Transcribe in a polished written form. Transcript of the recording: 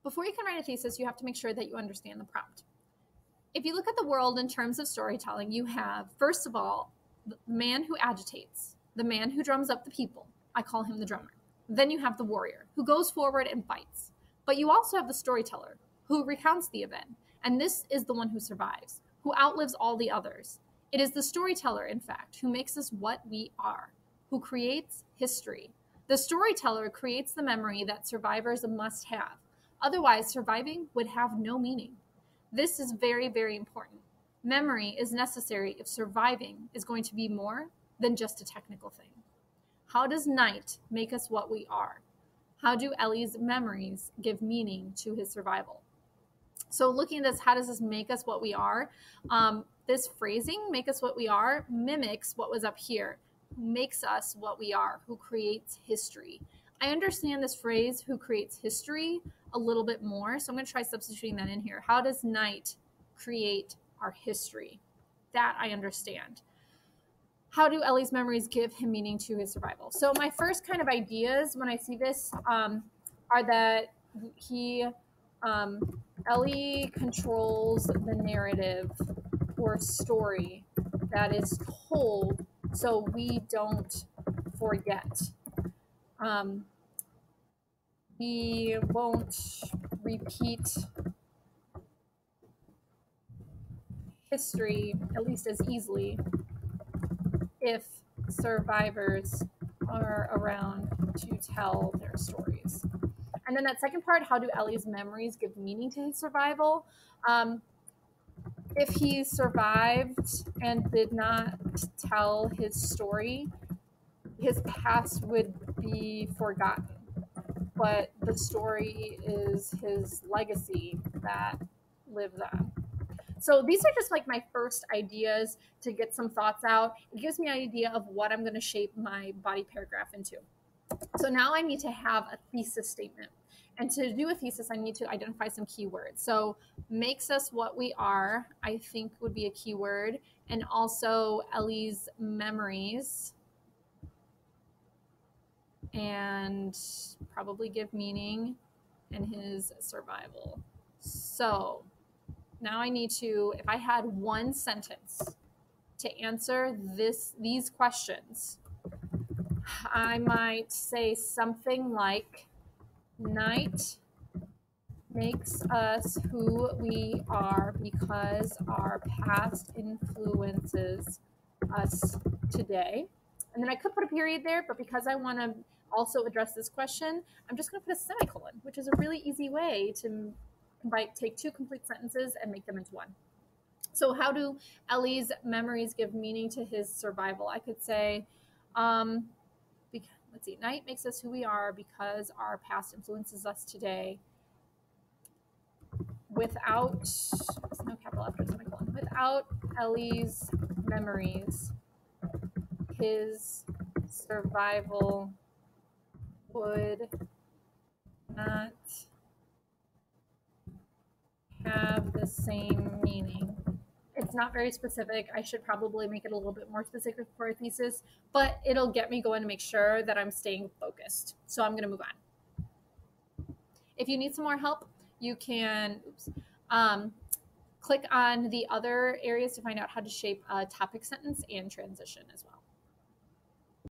Before you can write a thesis, you have to make sure that you understand the prompt. If you look at the world in terms of storytelling, you have, first of all, the man who agitates, the man who drums up the people. I call him the drummer. Then you have the warrior who goes forward and fights. But you also have the storyteller who recounts the event. And this is the one who survives, who outlives all the others. It is the storyteller, in fact, who makes us what we are, who creates history. The storyteller creates the memory that survivors must have. Otherwise, surviving would have no meaning. This is very, very important. Memory is necessary if surviving is going to be more than just a technical thing. How does night make us what we are? How do Ellie's memories give meaning to his survival? So looking at this, how does this make us what we are? This phrasing, make us what we are, mimics what was up here, who makes us what we are, who creates history. I understand this phrase, who creates history, a little bit more. So I'm going to try substituting that in here. How does night create our history? That I understand. How do Ellie's memories give him meaning to his survival? So my first kind of ideas when I see this are that Ellie controls the narrative or story that is told so we don't forget. We won't repeat history, at least as easily, if survivors are around to tell their stories. And then that second part, how do Ellie's memories give meaning to his survival? If he survived and did not tell his story, his past would be forgotten. But the story is his legacy that lives on. So these are just like my first ideas to get some thoughts out. It gives me an idea of what I'm going to shape my body paragraph into. So now I need to have a thesis statement. And to do a thesis, I need to identify some keywords. So makes us what we are, I think would be a keyword. And also Ellie's memories. And probably give meaning and his survival. So now I need to, if I had one sentence to answer these questions, I might say something like, night makes us who we are because our past influences us today. And then I could put a period there, but because I want to also address this question, I'm just going to put a semicolon, which is a really easy way to take two complete sentences and make them into one. So how do Ellie's memories give meaning to his survival? I could say, let's see, night makes us who we are because our past influences us today. Without, there's no capital after semicolon, without Ellie's memories, his survival would not have the same meaning. It's not very specific. I should probably make it a little bit more specific for a thesis, but it'll get me going to make sure that I'm staying focused. So I'm going to move on. If you need some more help, you can click on the other areas to find out how to shape a topic sentence and transition as well.